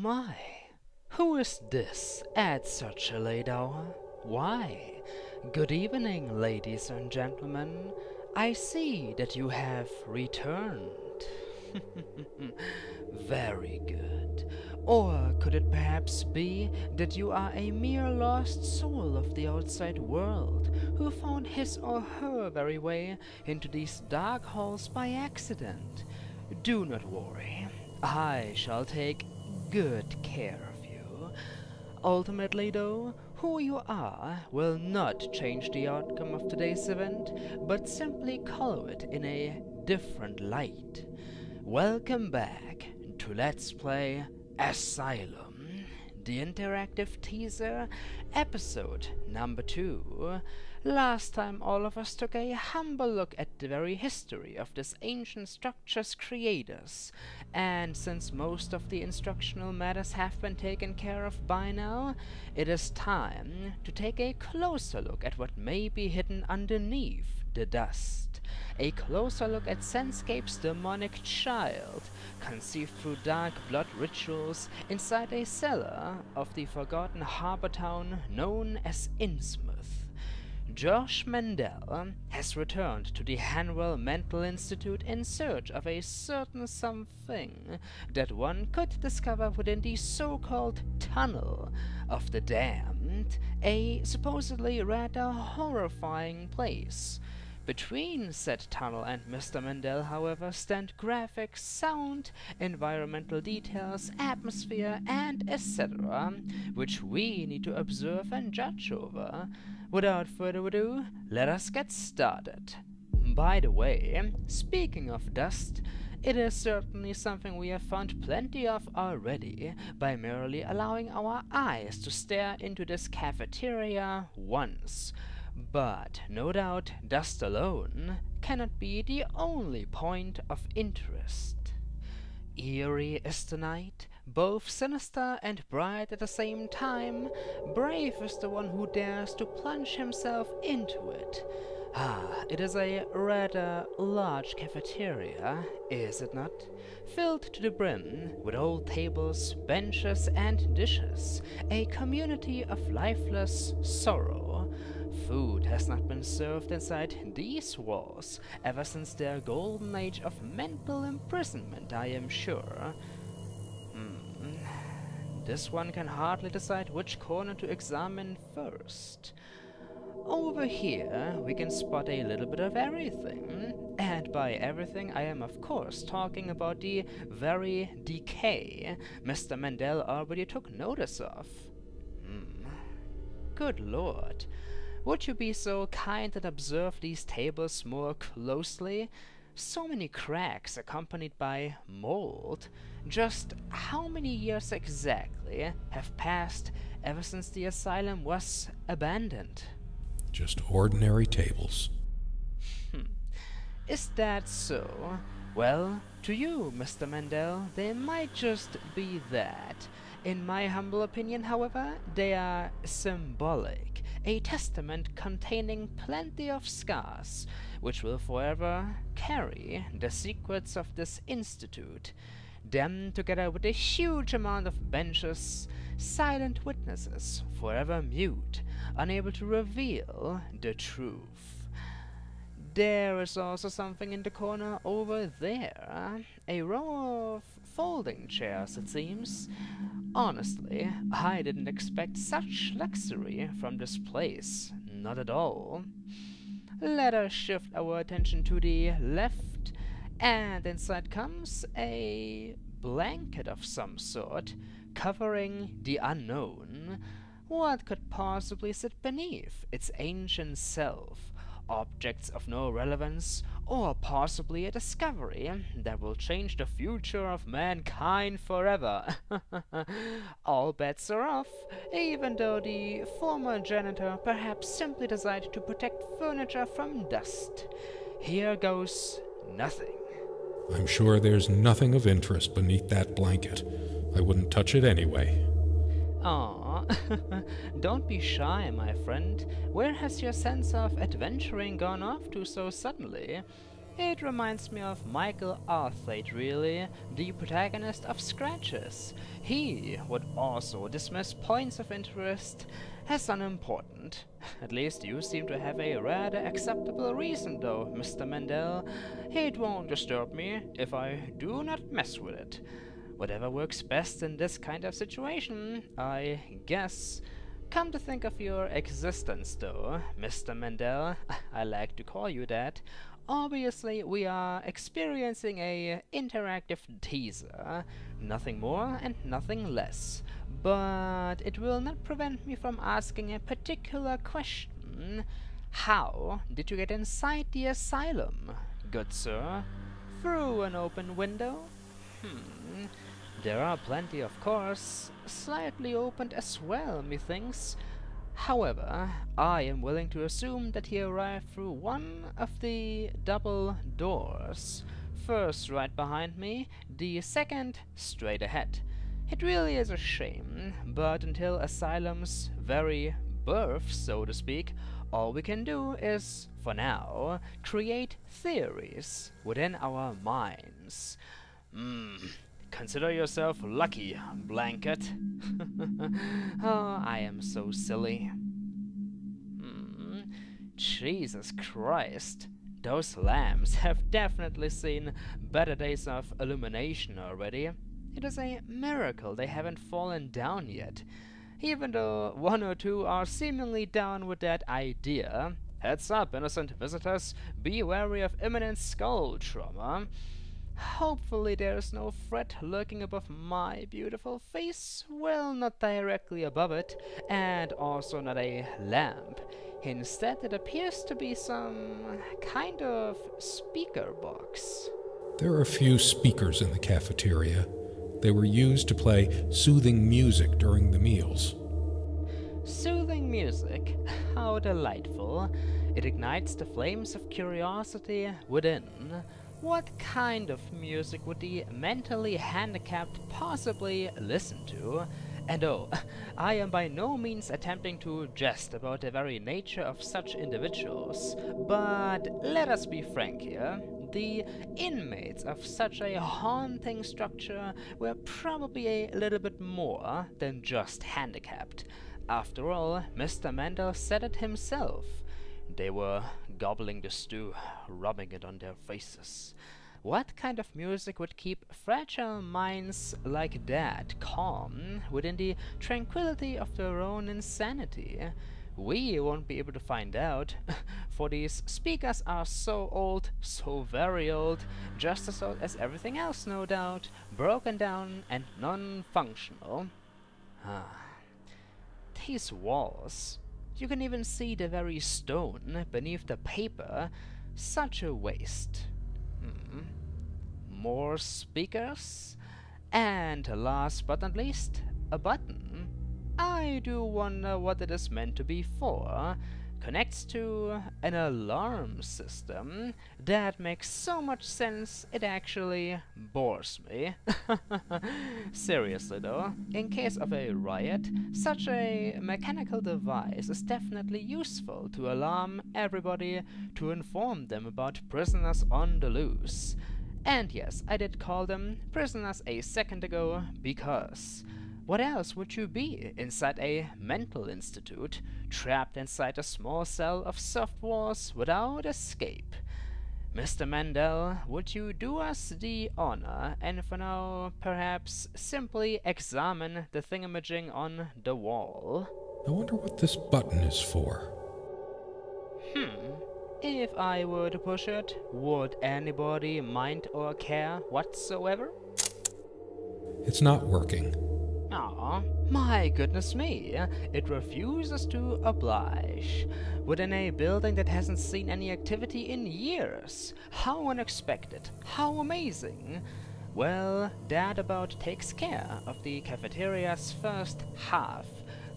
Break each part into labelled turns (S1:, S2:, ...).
S1: Oh my! Who is this at such a late hour? Why, good evening, ladies and gentlemen. I see that you have returned. Very good. Or could it perhaps be that you are a mere lost soul of the outside world, who found his or her very way into these dark halls by accident? Do not worry. I shall take good care of you. Ultimately, though, who you are will not change the outcome of today's event, but simply color it in a different light. Welcome back to Let's Play Asylum, the interactive teaser, episode number 2. Last time all of us took a humble look at the very history of this ancient structure's creators, and since most of the instructional matters have been taken care of by now, it is time to take a closer look at what may be hidden underneath the dust. A closer look at Senscape's demonic child, conceived through dark blood rituals inside a cellar of the forgotten harbor town known as Innsmouth. Josh Mandel has returned to the Hanwell Mental Institute in search of a certain something that one could discover within the so-called Tunnel of the Damned, a supposedly rather horrifying place. Between said tunnel and Mr. Mandel, however, stand graphics, sound, environmental details, atmosphere, and etc., which we need to observe and judge over. Without further ado, let us get started. By the way, speaking of dust, it is certainly something we have found plenty of already by merely allowing our eyes to stare into this cafeteria once. But no doubt dust alone cannot be the only point of interest. Eerie is the night, both sinister and bright at the same time. Brave is the one who dares to plunge himself into it. It is a rather large cafeteria, is it not? Filled to the brim with old tables, benches, and dishes, a community of lifeless sorrow. Food has not been served inside these walls ever since their golden age of mental imprisonment, I am sure. This one can hardly decide which corner to examine first. Over here we can spot a little bit of everything, and by everything I am of course talking about the very decay Mr. Mandel already took notice of. Good lord. Would you be so kind and observe these tables more closely? So many cracks accompanied by mold. Just how many years exactly have passed ever since the asylum was abandoned?
S2: Just ordinary tables.
S1: Is that so? Well, to you, Mr. Mandel, they might just be that. In my humble opinion, however, they are symbolic, a testament containing plenty of scars, which will forever carry the secrets of this institute. Them, together with a huge amount of benches, silent witnesses, forever mute, unable to reveal the truth. There is also something in the corner over there, a row of folding chairs, it seems. Honestly, I didn't expect such luxury from this place, not at all. Let us shift our attention to the left, and inside comes a blanket of some sort, covering the unknown. What could possibly sit beneath its ancient self? Objects of no relevance, or possibly a discovery that will change the future of mankind forever. All bets are off, even though the former janitor perhaps simply decided to protect furniture from dust. Here goes nothing.
S2: I'm sure there's nothing of interest beneath that blanket. I wouldn't touch it anyway.
S1: Aw, don't be shy, my friend. Where has your sense of adventuring gone off to so suddenly? It reminds me of Michael Arthate, really, the protagonist of Scratches. He would also dismiss points of interest as unimportant. At least you seem to have a rather acceptable reason, though, Mr. Mendel. It won't disturb me if I do not mess with it. Whatever works best in this kind of situation, I guess. Come to think of your existence, though, Mr. Mendel, I like to call you that, obviously we are experiencing a interactive teaser, nothing more and nothing less. But it will not prevent me from asking a particular question. How did you get inside the asylum, good sir? Through an open window? There are plenty, of course, slightly opened as well, methinks. However, I am willing to assume that he arrived through one of the double doors. First right behind me, the second straight ahead. It really is a shame, but until Asylum's very birth, so to speak, all we can do is, for now, create theories within our minds. Consider yourself lucky, Blanket. Oh, I am so silly. Jesus Christ. Those lamps have definitely seen better days of illumination already. It is a miracle they haven't fallen down yet. Even though one or two are seemingly down with that idea. Heads up, innocent visitors. Be wary of imminent skull trauma. Hopefully there's no threat lurking above my beautiful face, well, not directly above it, and also not a lamp. Instead, it appears to be some kind of speaker box.
S2: There are a few speakers in the cafeteria. They were used to play soothing music during the meals.
S1: Soothing music? How delightful. It ignites the flames of curiosity within. What kind of music would the mentally handicapped possibly listen to? And oh, I am by no means attempting to jest about the very nature of such individuals, but let us be frank here. The inmates of such a haunting structure were probably a little bit more than just handicapped. After all, Mr. Mendel said it himself. They were gobbling the stew, rubbing it on their faces. What kind of music would keep fragile minds like that calm within the tranquility of their own insanity? We won't be able to find out, for these speakers are so old, so very old, just as old as everything else, no doubt, broken down and non-functional. These walls. You can even see the very stone beneath the paper. Such a waste. More speakers? And last but not least, a button. I do wonder what it is meant to be for. Connects to an alarm system. That makes so much sense it actually bores me. Seriously though, in case of a riot, such a mechanical device is definitely useful to alarm everybody, to inform them about prisoners on the loose. And yes, I did call them prisoners a second ago, because what else would you be inside a mental institute, trapped inside a small cell of soft walls without escape? Mr. Mendel, would you do us the honor and for now perhaps simply examine the thingamajig on the wall?
S2: I wonder what this button is for.
S1: If I were to push it, would anybody mind or care whatsoever?
S2: It's not working.
S1: Aw, my goodness me, it refuses to oblige. Within a building that hasn't seen any activity in years. How unexpected, how amazing. Well, that about takes care of the cafeteria's first half.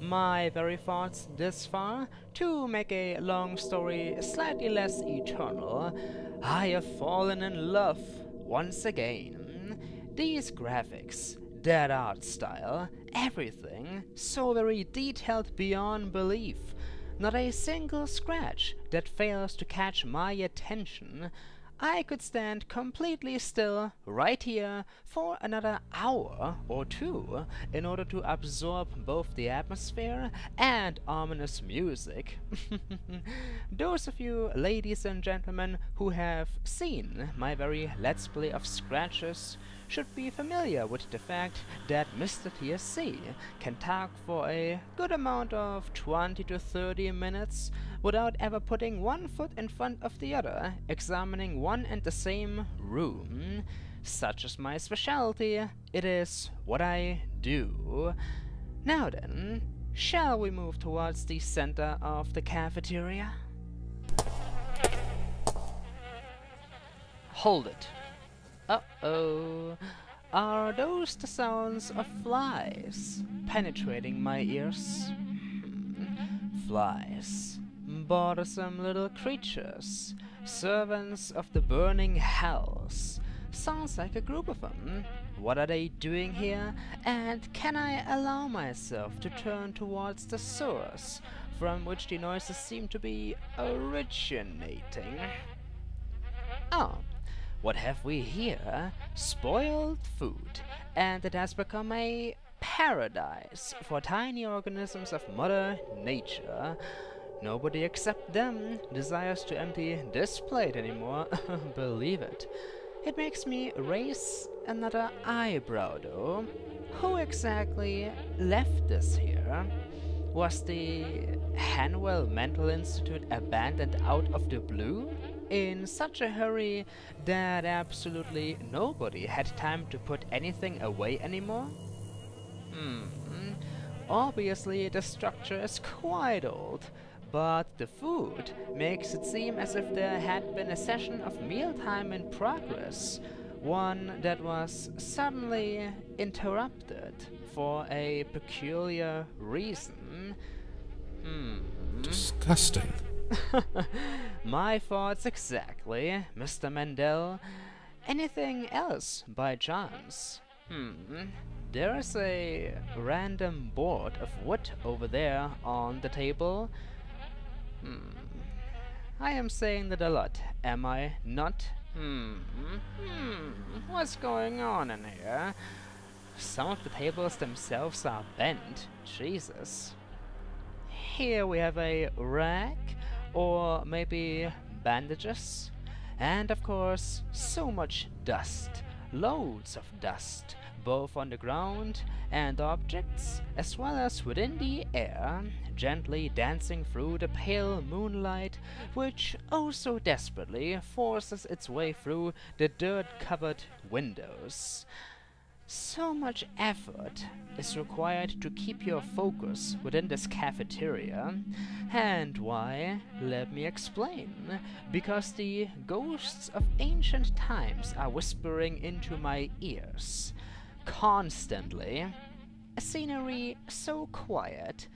S1: My very thoughts this far, to make a long story slightly less eternal, I have fallen in love once again. These graphics, that art style, everything so very detailed beyond belief. Not a single scratch that fails to catch my attention. I could stand completely still right here for another hour or two in order to absorb both the atmosphere and ominous music. Those of you ladies and gentlemen who have seen my very Let's Play of Scratches should be familiar with the fact that MisterTSC can talk for a good amount of 20 to 30 minutes without ever putting one foot in front of the other, examining one and the same room. Such is my specialty. It is what I do. Now then, shall we move towards the center of the cafeteria? Hold it. Uh-oh. Are those the sounds of flies penetrating my ears? Flies. Bothersome little creatures. Servants of the burning hells. Sounds like a group of them. What are they doing here? And can I allow myself to turn towards the source from which the noises seem to be originating? Oh. What have we here? Spoiled food, and it has become a paradise for tiny organisms of Mother Nature. Nobody except them desires to empty this plate anymore, believe it. It makes me raise another eyebrow though. Who exactly left this here? Was the Hanwell Mental Institute abandoned out of the blue? In such a hurry that absolutely nobody had time to put anything away anymore? Obviously the structure is quite old, but the food makes it seem as if there had been a session of mealtime in progress, one that was suddenly interrupted for a peculiar reason.
S2: Disgusting.
S1: My thoughts exactly, Mr. Mendel. Anything else by chance? There is a random board of wood over there on the table. I am saying that a lot, am I not? What's going on in here? Some of the tables themselves are bent. Jesus. Here we have a rack, or maybe bandages, and of course so much dust, loads of dust, both on the ground and objects, as well as within the air, gently dancing through the pale moonlight, which oh so desperately forces its way through the dirt-covered windows. So much effort is required to keep your focus within this cafeteria. And why? Let me explain. Because the ghosts of ancient times are whispering into my ears. Constantly. A scenery so quiet,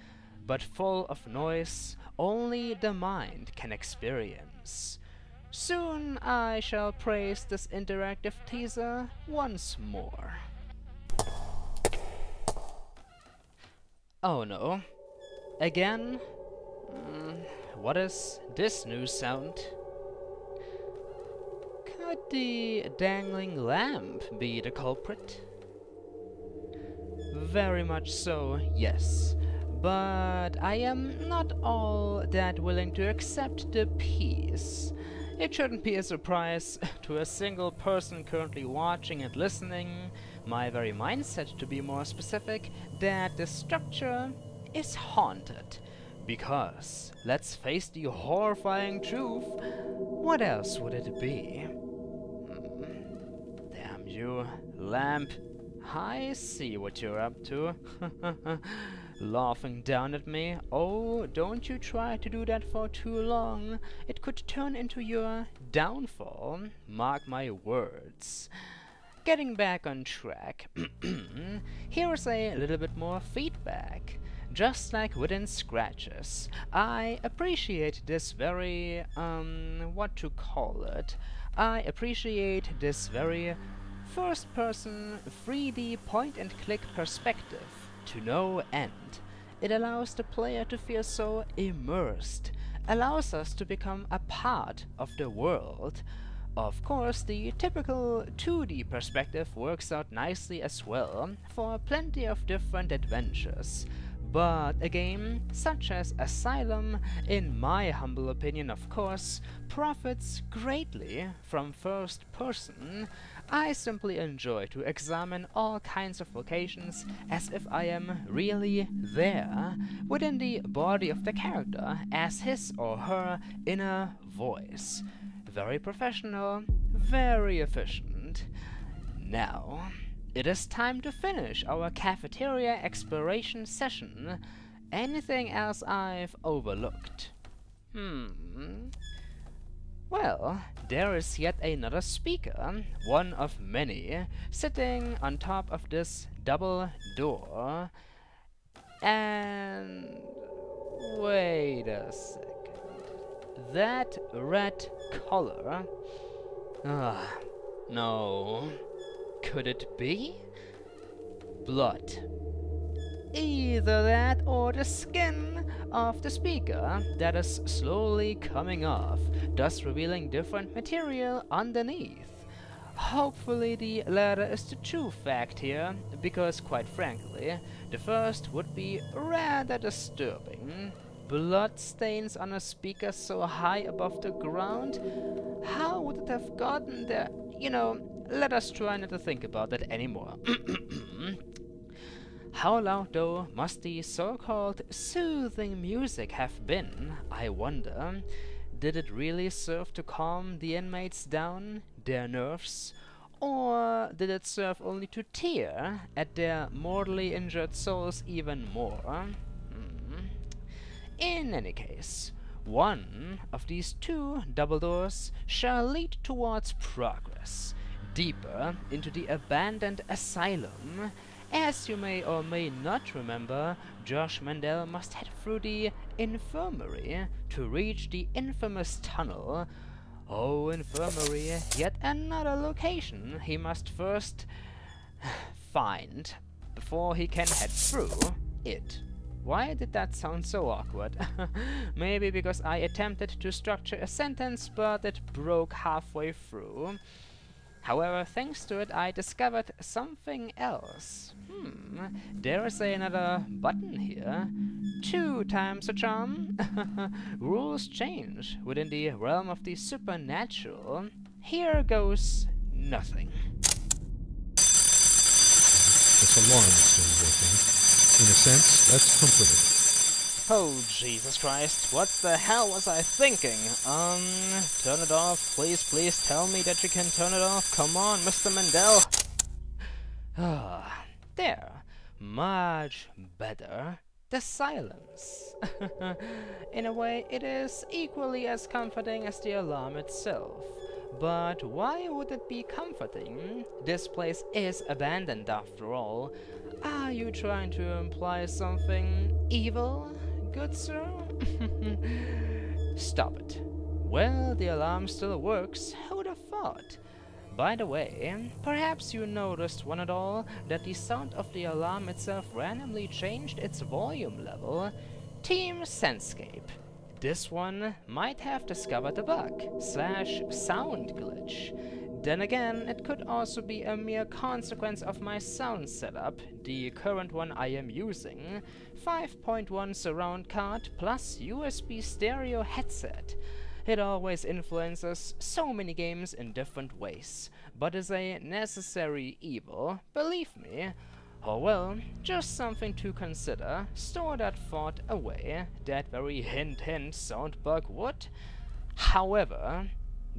S1: but full of noise only the mind can experience. Soon I shall praise this interactive teaser once more. Oh no. Again? What is this new sound? Could the dangling lamp be the culprit? Very much so, yes. But I am not all that willing to accept the piece. It shouldn't be a surprise to a single person currently watching and listening, my very mindset to be more specific, that the structure is haunted. Because, let's face the horrifying truth, what else would it be? Damn you, lamp. I see what you're up to. Laughing down at me. Oh, don't you try to do that for too long. It could turn into your downfall. Mark my words. Getting back on track. Here is a little bit more feedback. Just like within Scratches, I appreciate this very, what to call it? I appreciate this very first-person 3D point-and-click perspective to no end. It allows the player to feel so immersed, allows us to become a part of the world. Of course, the typical 2D perspective works out nicely as well for plenty of different adventures. But a game such as Asylum, in my humble opinion of course, profits greatly from first person. I simply enjoy to examine all kinds of locations as if I am really there, within the body of the character as his or her inner voice. Very professional, very efficient. Now, it is time to finish our cafeteria exploration session. Anything else I've overlooked? Well, there is yet another speaker, one of many, sitting on top of this double door. And wait a second. That red color? Ah, no. Could it be? Blood. Either that or the skin of the speaker that is slowly coming off, thus revealing different material underneath. Hopefully the latter is the true fact here, because quite frankly, the first would be rather disturbing. Blood stains on a speaker so high above the ground? How would it have gotten there? You know, let us try not to think about that anymore. How loud, though, must the so-called soothing music have been, I wonder? Did it really serve to calm the inmates down, their nerves? Or did it serve only to tear at their mortally injured souls even more? In any case, one of these two double doors shall lead towards progress, deeper into the abandoned asylum. As you may or may not remember, Josh Mandel must head through the infirmary to reach the infamous tunnel. Oh, infirmary, yet another location he must first find before he can head through it. Why did that sound so awkward? Maybe because I attempted to structure a sentence, but it broke halfway through. However, thanks to it, I discovered something else. There is another button here. 2 times a charm. Rules change within the realm of the supernatural. Here goes nothing.
S2: This alarm is still working. In a sense, that's comforting.
S1: Oh, Jesus Christ, what the hell was I thinking? Turn it off. Please tell me that you can turn it off. Come on, Mr. Mandel. Ah, there. Much better. The silence. In a way, it is equally as comforting as the alarm itself. But why would it be comforting? This place is abandoned after all. Are you trying to imply something evil, good sir? Stop it. Well, the alarm still works. Who'd have thought? By the way, perhaps you noticed one and all that the sound of the alarm itself randomly changed its volume level. Team Senscape. This one might have discovered a bug / sound glitch. Then again, it could also be a mere consequence of my sound setup, the current one I am using, 5.1 surround card plus USB stereo headset. It always influences so many games in different ways, but is a necessary evil, believe me. Oh well, just something to consider. Store that thought away, that very hint sound bug would. However,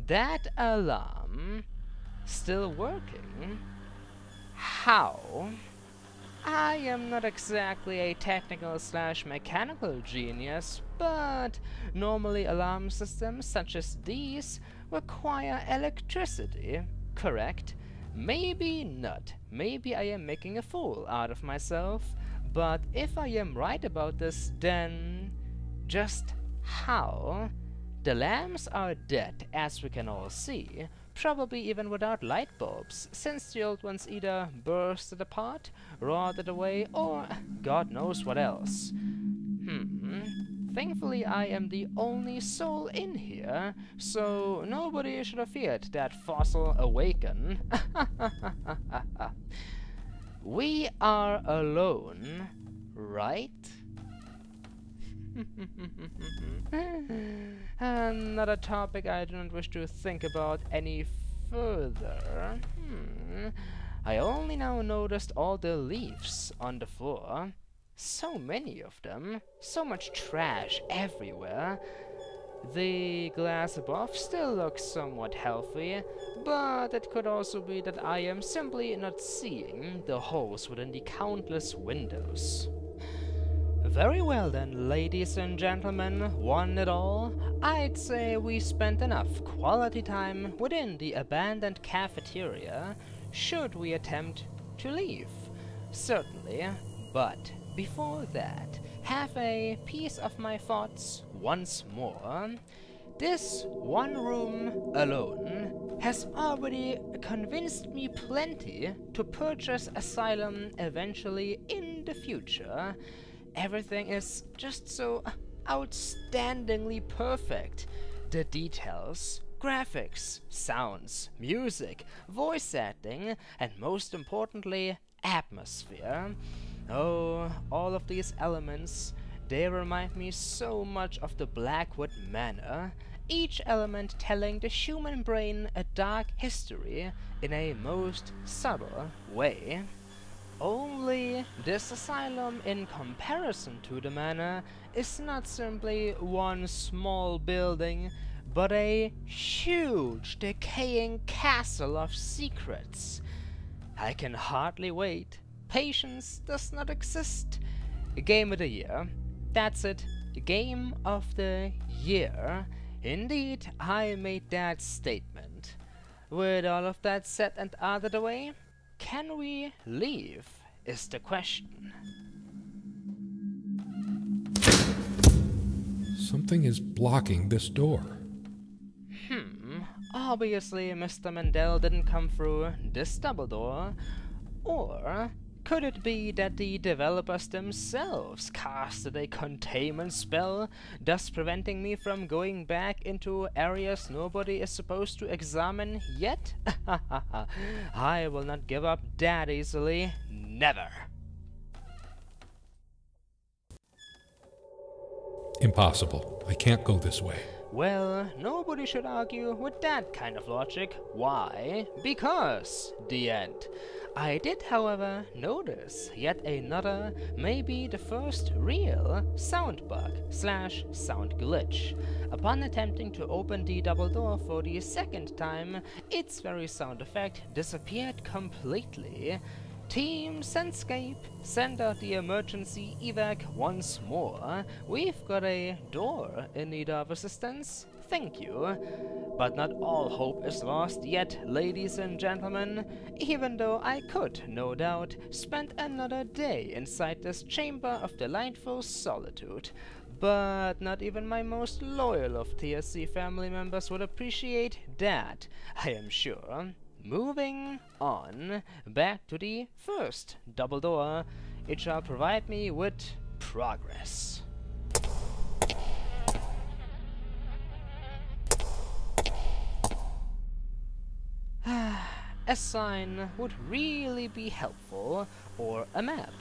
S1: that alarm still working? How? I am not exactly a technical / mechanical genius, but normally alarm systems such as these require electricity, correct? Maybe not. Maybe I am making a fool out of myself, but if I am right about this, then just how? The lamps are dead, as we can all see, probably even without light bulbs, since the old ones either bursted apart, rotted away, or God knows what else. Thankfully, I am the only soul in here, so nobody should have feared that fossil awaken. We are alone, right? Another topic I do not wish to think about any further. I only now noticed all the leaves on the floor. So many of them. So much trash everywhere. The glass above still looks somewhat healthy, but it could also be that I am simply not seeing the holes within the countless windows. Very well then, ladies and gentlemen, one and all, I'd say we spent enough quality time within the abandoned cafeteria, should we attempt to leave. Certainly, but before that, have a piece of my thoughts once more. This one room alone has already convinced me plenty to purchase Asylum eventually in the future. Everything is just so outstandingly perfect. The details, graphics, sounds, music, voice acting, and most importantly, atmosphere. Oh, all of these elements, they remind me so much of the Blackwood Manor, each element telling the human brain a dark history in a most subtle way. Only this asylum, in comparison to the manor, is not simply one small building, but a huge, decaying castle of secrets. I can hardly wait. Patience does not exist. Game of the year. That's it. Game of the year. Indeed, I made that statement. With all of that said and out of the way, can we leave, is the question.
S2: Something is blocking this door.
S1: Obviously Mr. Mandel didn't come through this double door. Or could it be that the developers themselves casted a containment spell, thus preventing me from going back into areas nobody is supposed to examine yet? I will not give up that easily. Never.
S2: Impossible. I can't go this way.
S1: Well, nobody should argue with that kind of logic. Why? Because the end. I did, however, notice yet another, maybe the first real, sound bug / sound glitch. Upon attempting to open the double door for the second time, its very sound effect disappeared completely. Team Senscape, send out the emergency evac once more. We've got a door in need of assistance. Thank you. But not all hope is lost yet, ladies and gentlemen, even though I could, no doubt, spend another day inside this chamber of delightful solitude. But not even my most loyal of TSC family members would appreciate that, I am sure. Moving on, back to the first double door. It shall provide me with progress. A sign would really be helpful, or a map.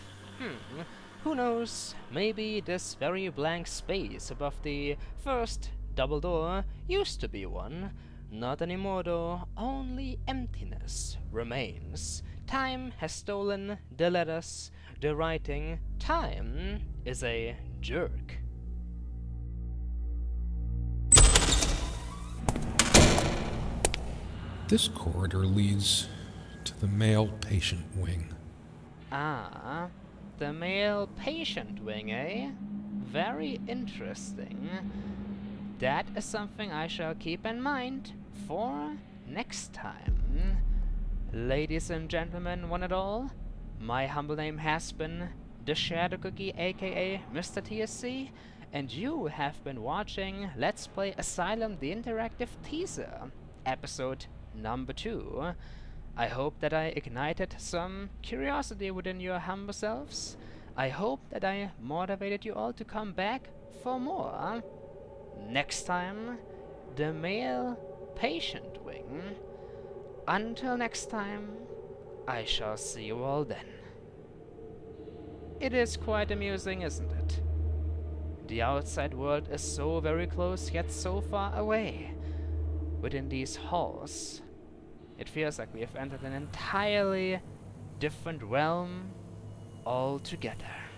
S1: Who knows, maybe this very blank space above the first double door used to be one. Not anymore though, only emptiness remains. Time has stolen the letters, the writing. Time is a jerk.
S2: This corridor leads to the male patient wing.
S1: Ah, the male patient wing, eh? Very interesting. That is something I shall keep in mind for next time. Ladies and gentlemen, one and all, my humble name has been TheShadowCookie, aka MisterTSC, and you have been watching Let's Play Asylum the Interactive Teaser, episode number 2. I hope that I ignited some curiosity within your humble selves. I hope that I motivated you all to come back for more next time, the male patient wing. Until next time, I shall see you all then. It is quite amusing, isn't it? The outside world is so very close, yet so far away. Within these halls, it feels like we have entered an entirely different realm altogether.